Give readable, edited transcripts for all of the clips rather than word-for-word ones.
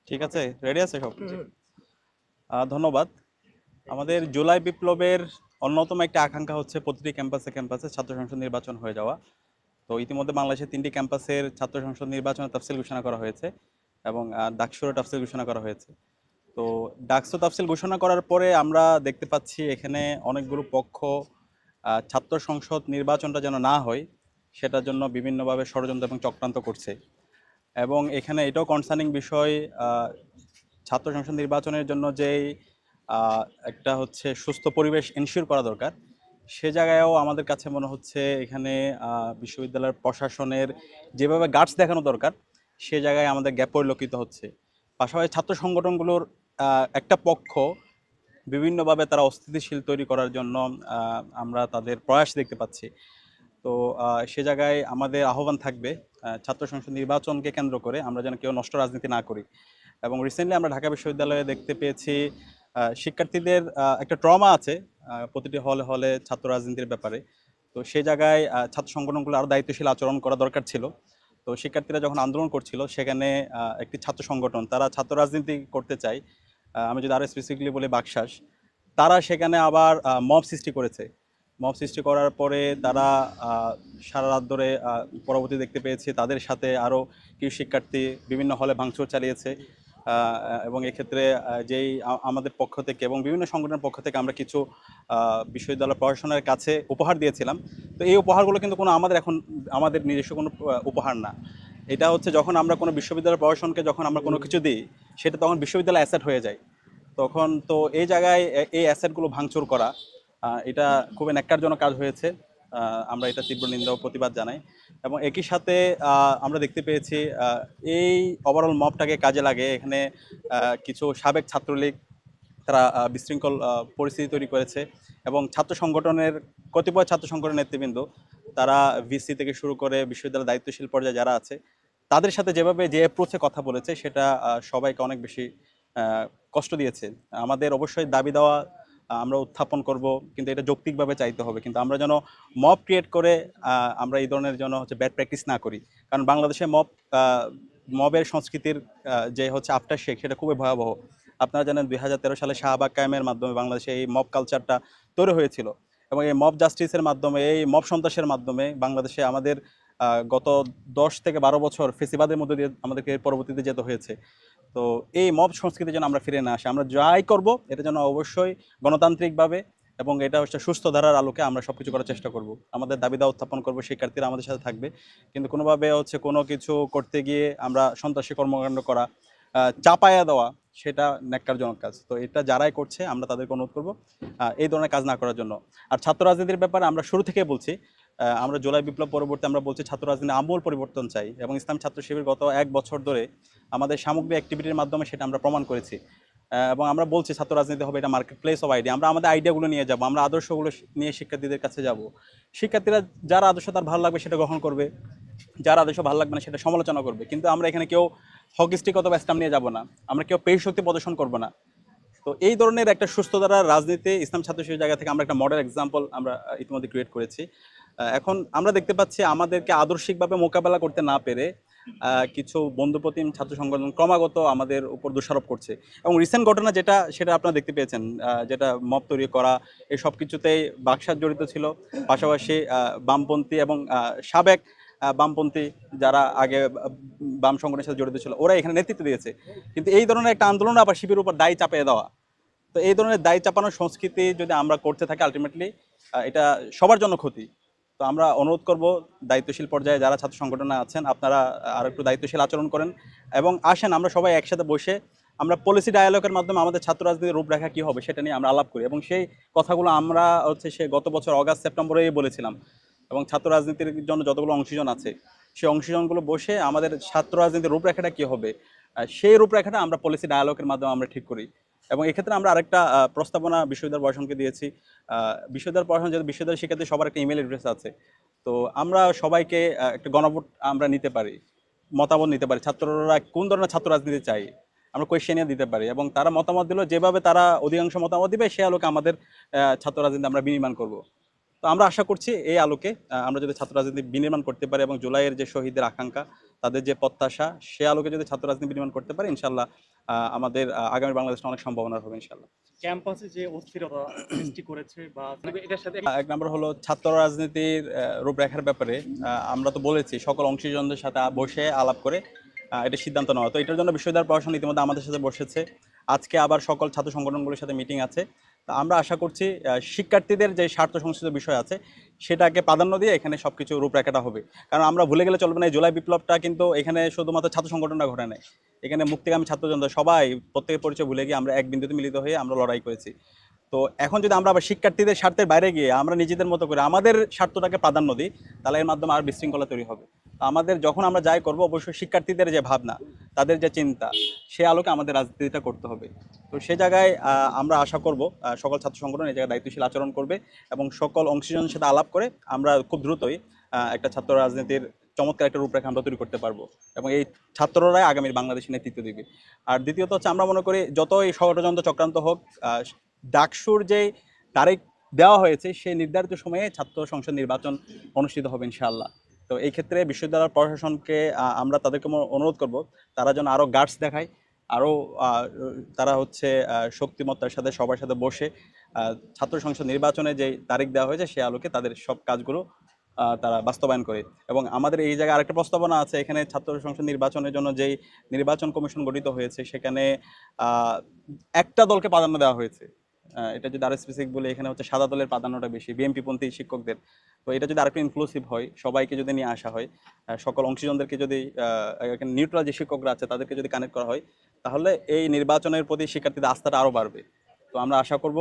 ঠিক আছে, রেডি আছে সব? ধন্যবাদ। আমাদের জুলাই বিপ্লবের অন্যতম একটা আকাঙ্ক্ষা হচ্ছে প্রতিটি ক্যাম্পাসে ক্যাম্পাসে ছাত্র সংসদ নির্বাচন হয়ে যাওয়া। তো ইতিমধ্যে বাংলাদেশের 3টি ক্যাম্পাসের ছাত্র সংসদ নির্বাচনের তাফসিল ঘোষণা করা হয়েছে এবং ডাকসুরও তাফসিল ঘোষণা করা হয়েছে। তো ডাকসু তাফসিল ঘোষণা করার পরে আমরা দেখতে পাচ্ছি এখানে অনেকগুলো পক্ষ ছাত্র সংসদ নির্বাচনটা যেন না হয় সেটার জন্য বিভিন্নভাবে ষড়যন্ত্র এবং চক্রান্ত করছে। এবং এখানে এটাও কনসার্নিং বিষয়, ছাত্র সংসদ নির্বাচনের জন্য যেই একটা হচ্ছে সুস্থ পরিবেশ এনশিওর করা দরকার, সে জায়গায়ও আমাদের কাছে মনে হচ্ছে এখানে বিশ্ববিদ্যালয়ের প্রশাসনের যেভাবে গার্ডস দেখানো দরকার সে জায়গায় আমাদের গ্যাপ পরিলক্ষিত হচ্ছে। পাশাপাশি ছাত্র সংগঠনগুলোর একটা পক্ষ বিভিন্নভাবে তারা অস্থিতিশীল তৈরি করার জন্য আমরা তাদের প্রয়াস দেখতে পাচ্ছি। তো সে জায়গায় আমাদের আহ্বান থাকবে ছাত্র সংসদ নির্বাচনকে কেন্দ্র করে আমরা যেন কেউ নষ্ট রাজনীতি না করি। এবং রিসেন্টলি আমরা ঢাকা বিশ্ববিদ্যালয়ে দেখতে পেয়েছি শিক্ষার্থীদের একটা ট্রমা আছে প্রতিটি হলে হলে ছাত্র রাজনীতির ব্যাপারে। তো সে জায়গায় ছাত্র সংগঠনগুলো আরও দায়িত্বশীল আচরণ করা দরকার ছিল। তো শিক্ষার্থীরা যখন আন্দোলন করছিল সেখানে একটি ছাত্র সংগঠন তারা ছাত্র রাজনীতি করতে চায়, আমি যদি আরও স্পেসিফিকলি বলি বাকশাস, তারা সেখানে আবার মব সৃষ্টি করেছে। মব সৃষ্টি করার পরে তারা সারা রাত ধরে পরবর্তী দেখতে পেয়েছি তাদের সাথে আরও কিছু শিক্ষার্থী বিভিন্ন হলে ভাঙচুর চালিয়েছে। এবং এক্ষেত্রে যেই আমাদের পক্ষ থেকে এবং বিভিন্ন সংগঠনের পক্ষ থেকে আমরা কিছু বিশ্ববিদ্যালয় প্রশাসনের কাছে উপহার দিয়েছিলাম। তো এই উপহারগুলো কিন্তু আমাদের নিজস্ব কোনো উপহার না। এটা হচ্ছে যখন আমরা কোনো বিশ্ববিদ্যালয় প্রশাসনকে যখন আমরা কোনো কিছু দিই সেটা তখন বিশ্ববিদ্যালয় অ্যাসেট হয়ে যায়। তখন তো এই জায়গায় এই অ্যাসেটগুলো ভাঙচুর করা এটা খুবই ন্যাক্কারজনক কাজ হয়েছে। আমরা এটা তীব্র নিন্দা ও প্রতিবাদ জানাই। এবং একই সাথে আমরা দেখতে পেয়েছি এই ওভারঅল মবটাকে কাজে লাগে এখানে কিছু সাবেক ছাত্রলীগ তারা বিশৃঙ্খল পরিস্থিতি তৈরি করেছে এবং কতিপয় ছাত্র সংগঠনের নেতৃবৃন্দ তারা ভিসি থেকে শুরু করে বিশ্ববিদ্যালয়ের দায়িত্বশীল পর্যায়ে যারা আছে তাদের সাথে যেভাবে যে অ্যাপ্রোচে কথা বলেছে সেটা সবাইকে অনেক বেশি কষ্ট দিয়েছে। আমাদের অবশ্যই দাবি দেওয়া আমরা উত্থাপন করব, কিন্তু এটা যৌক্তিকভাবে চাইতে হবে। কিন্তু আমরা যেন মব ক্রিয়েট করে আমরা এই ধরনের জন্য হচ্ছে ব্যাড প্র্যাকটিস না করি। কারণ বাংলাদেশে মবের সংস্কৃতির যে হচ্ছে আফটার শেক সেটা খুবই ভয়াবহ। আপনারা জানেন 2013 সালে শাহবাগ কায়েমের মাধ্যমে বাংলাদেশে এই মব কালচারটা তৈরি হয়েছিল এবং এই মব জাস্টিসের মাধ্যমে এই মব সন্ত্রাসের মাধ্যমে বাংলাদেশে আমাদের গত 10 থেকে 12 বছর ফেসিবাদের মধ্যে দিয়ে আমাদেরকে পরবর্তীতে যেতে হয়েছে। তো এই মব সংস্কৃতি যেন আমরা ফিরে না আসি, আমরা যাই করব এটা যেন অবশ্যই গণতান্ত্রিকভাবে এবং এটা হচ্ছে সুস্থ ধারার আলোকে আমরা সবকিছু করার চেষ্টা করব। আমাদের দাবি দাওয়া উত্থাপন করব, শিক্ষার্থীরা আমাদের সাথে থাকবে। কিন্তু কোনোভাবে হচ্ছে কোনো কিছু করতে গিয়ে আমরা সন্ত্রাসী কর্মকাণ্ড করা, চাপায়া দেওয়া, সেটা ন্যাক্কারজনক কাজ। তো এটা যারাই করছে আমরা তাদেরকে অনুরোধ করব এই ধরনের কাজ না করার জন্য। আর ছাত্র রাজনীতির ব্যাপারে আমরা শুরু থেকেই বলছি, আমরা জুলাই বিপ্লব পরবর্তী আমরা বলছি ছাত্র রাজনীতি আমূল পরিবর্তন চাই এবং ইসলাম ছাত্র শিবির গত 1 বছর ধরে আমাদের সামগ্রিক অ্যাক্টিভিটির মাধ্যমে সেটা আমরা প্রমাণ করেছি। এবং আমরা বলছি ছাত্র রাজনীতি হবে এটা মার্কেট প্লেস অফ আইডিয়া। আমরা আমাদের আইডিয়াগুলো নিয়ে যাব, আমরা আদর্শগুলো নিয়ে শিক্ষার্থীদের কাছে যাব। শিক্ষার্থীরা যারা আদর্শ তার ভালো লাগবে সেটা গ্রহণ করবে, যার আদর্শ ভালো লাগবে না সেটা সমালোচনা করবে। কিন্তু আমরা এখানে কেউ হকিস্টিক অথবা স্ট্যাম্প নিয়ে যাব না, আমরা কেউ পেশ শক্তি প্রদর্শন করবো না। তো এই ধরনের একটা সুস্থ ধারার রাজনীতি ইসলাম ছাত্র শিবির জায়গা থেকে আমরা একটা মডেল এক্সাম্পল আমরা ইতিমধ্যে ক্রিয়েট করেছি। এখন আমরা দেখতে পাচ্ছি আমাদেরকে আদর্শিকভাবে মোকাবেলা করতে না পেরে কিছু বন্ধুপ্রতিম ছাত্র সংগঠন ক্রমাগত আমাদের উপর দোষারোপ করছে। এবং রিসেন্ট ঘটনা সেটা আপনারা দেখতে পেয়েছেন, যেটা মব তৈরি করা, এই সব কিছুতেই বাকশাল জড়িত ছিল। পাশাপাশি বামপন্থী এবং সাবেক বামপন্থী যারা আগে বাম সংগঠনের সাথে জড়িত ছিল ওরা এখানে নেতৃত্ব দিয়েছে। কিন্তু এই ধরনের একটা আন্দোলন আবার শিবিরের উপর দায় চাপিয়ে দেওয়া, তো এই ধরনের দায় চাপানোর সংস্কৃতি যদি আমরা করতে থাকি আলটিমেটলি এটা সবার জন্য ক্ষতি। তো আমরা অনুরোধ করব দায়িত্বশীল পর্যায়ে যারা ছাত্র সংগঠনে আছেন আপনারা আর একটু দায়িত্বশীল আচরণ করেন এবং আসেন আমরা সবাই একসাথে বসে আমরা পলিসি ডায়ালগের মাধ্যমে আমাদের ছাত্র রাজনীতির রূপরেখা কী হবে সেটা নিয়ে আমরা আলাপ করি। এবং সেই কথাগুলো আমরা হচ্ছে সে গত বছর অগাস্ট সেপ্টেম্বরেই বলেছিলাম। এবং ছাত্র রাজনীতির জন্য যতগুলো অংশীজন আছে সেই অংশীজনগুলো বসে আমাদের ছাত্র রাজনীতির রূপরেখাটা কী হবে সেই রূপরেখাটা আমরা পলিসি ডায়ালগের মাধ্যমে আমরা ঠিক করি। এবং এক্ষেত্রে আমরা আরেকটা প্রস্তাবনা বিশ্ববিদ্যালয় প্রশাসনকে দিয়েছি। বিশ্ববিদ্যালয় প্রশাসন যেহেতু বিশ্ববিদ্যালয় শিক্ষার্থী সবার একটা ইমেল অ্যাড্রেস আছে, তো আমরা সবাইকে একটা গণভোট আমরা নিতে পারি, মতামত নিতে পারি ছাত্ররা কোন ধরনের ছাত্র রাজনীতি চাই, আমরা কোয়েশ্চেনিয়ার দিতে পারি এবং তারা মতামত দিল যেভাবে তারা অধিকাংশ মতামত দিবে সেই আলোকে আমাদের ছাত্র রাজনীতি আমরা বিনির্মাণ করব। তো আমরা আশা করছি এই আলোকে আমরা যদি ছাত্র রাজনীতি বিনির্মাণ করতে পারি এবং জুলাইয়ের যে শহীদের আকাঙ্ক্ষা তাদের যে প্রত্যাশা, সে আলোকে যদি ছাত্র রাজনীতি বিনিময় করতে পারে, ইনশাল্লাহ আমাদের আগামী বাংলাদেশটা অনেক সম্ভাবনা হবে ইনশাল্লাহ। ক্যাম্পাসে যে অস্থিরতা সৃষ্টি করেছে বা এটার সাথে এক নম্বর হলো ছাত্র রাজনীতির রূপরেখার ব্যাপারে আমরা তো বলেছি সকল অংশীজনদের সাথে বসে আলাপ করে এটা সিদ্ধান্ত নেওয়া। তো এটার জন্য বিশ্ববিদ্যালয় প্রশাসন ইতিমধ্যে আমাদের সাথে বসেছে। আজকে আবার সকল ছাত্র সংগঠনগুলোর সাথে মিটিং আছে। তো আমরা আশা করছি শিক্ষার্থীদের যে স্বার্থ সংশ্লিষ্ট বিষয় আছে সেটাকে প্রাধান্য দিয়ে এখানে সবকিছু রূপরেখাটা হবে। কারণ আমরা ভুলে গেলে চলবে না, এই জুলাই বিপ্লবটা কিন্তু এখানে শুধুমাত্র ছাত্র সংগঠনটা ঘটে নাই, এখানে মুক্তিকামী ছাত্র জনতা সবাই প্রত্যেকের পরিচয় ভুলে গিয়ে আমরা এক বিন্দুতে মিলিত হয়ে আমরা লড়াই করেছি। তো এখন যদি আমরা আবার শিক্ষার্থীদের স্বার্থের বাইরে গিয়ে আমরা নিজেদের মতো করে আমাদের স্বার্থটাকে প্রাধান্য দিই, তাহলে এর মাধ্যমে আর বিশৃঙ্খলা তৈরি হবে। তো আমাদের যখন আমরা যাই করব, অবশ্যই শিক্ষার্থীদের যে ভাবনা, তাদের যে চিন্তা, সে আলোকে আমাদের রাজনীতিটা করতে হবে। তো সে জায়গায় আমরা আশা করব সকল ছাত্র সংগঠন এই জায়গায় দায়িত্বশীল আচরণ করবে এবং সকল অংশীজনের সাথে আলাপ করে আমরা খুব দ্রুতই একটা ছাত্র রাজনীতির চমৎকার একটা রূপরেখা আমরা তৈরি করতে পারবো এবং এই ছাত্ররাই আগামীর বাংলাদেশের নেতৃত্ব দিবে। আর দ্বিতীয়ত হচ্ছে, আমরা মনে করি যতই ষড়যন্ত্র চক্রান্ত হোক, ডাকসুর যে তারিখ দেওয়া হয়েছে সেই নির্ধারিত সময়ে ছাত্র সংসদ নির্বাচন অনুষ্ঠিত হবে ইনশাআল্লাহ। তো এই ক্ষেত্রে বিশ্ববিদ্যালয় প্রশাসনকে আমরা তাদেরকে অনুরোধ করব, তারা যেন আরও গার্ডস দেখায়, আরও তারা হচ্ছে শক্তিমত্তার সাথে সবার সাথে বসে ছাত্র সংসদ নির্বাচনে যে তারিখ দেওয়া হয়েছে সে আলোকে তাদের সব কাজগুলো তারা বাস্তবায়ন করে। এবং আমাদের এই জায়গায় আরেকটা প্রস্তাবনা আছে, এখানে ছাত্র সংসদ নির্বাচনের জন্য যেই নির্বাচন কমিশন গঠিত হয়েছে সেখানে একটা দলকে প্রাধান্য দেওয়া হয়েছে। এটা যদি আরো স্পেসিফিক বলি, এখানে হচ্ছে সাদা দলের প্রাধান্যটা বেশি, বিএনপি পন্থী শিক্ষকদের। তো এটা যদি আরেকটু ইনক্লুসিভ হয়, সবাইকে যদি নিয়ে আসা হয়, সকল অংশীজনদেরকে যদি এখানে নিউট্রাল যে শিক্ষকরা আছে তাদেরকে যদি কানেক্ট করা হয়, তাহলে এই নির্বাচনের প্রতি শিক্ষার্থীদের আস্থাটা আরও বাড়বে। তো আমরা আশা করব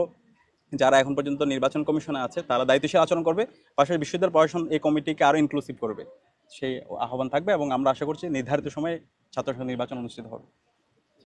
যারা এখন পর্যন্ত নির্বাচন কমিশনে আছে তারা দায়িত্বশীল আচরণ করবে, পাশাপাশি বিশ্ববিদ্যালয় প্রশাসন এই কমিটিকে আরও ইনক্লুসিভ করবে, সেই আহ্বান থাকবে এবং আমরা আশা করছি নির্ধারিত সময়ে ছাত্র সংসদ নির্বাচন অনুষ্ঠিত হবে।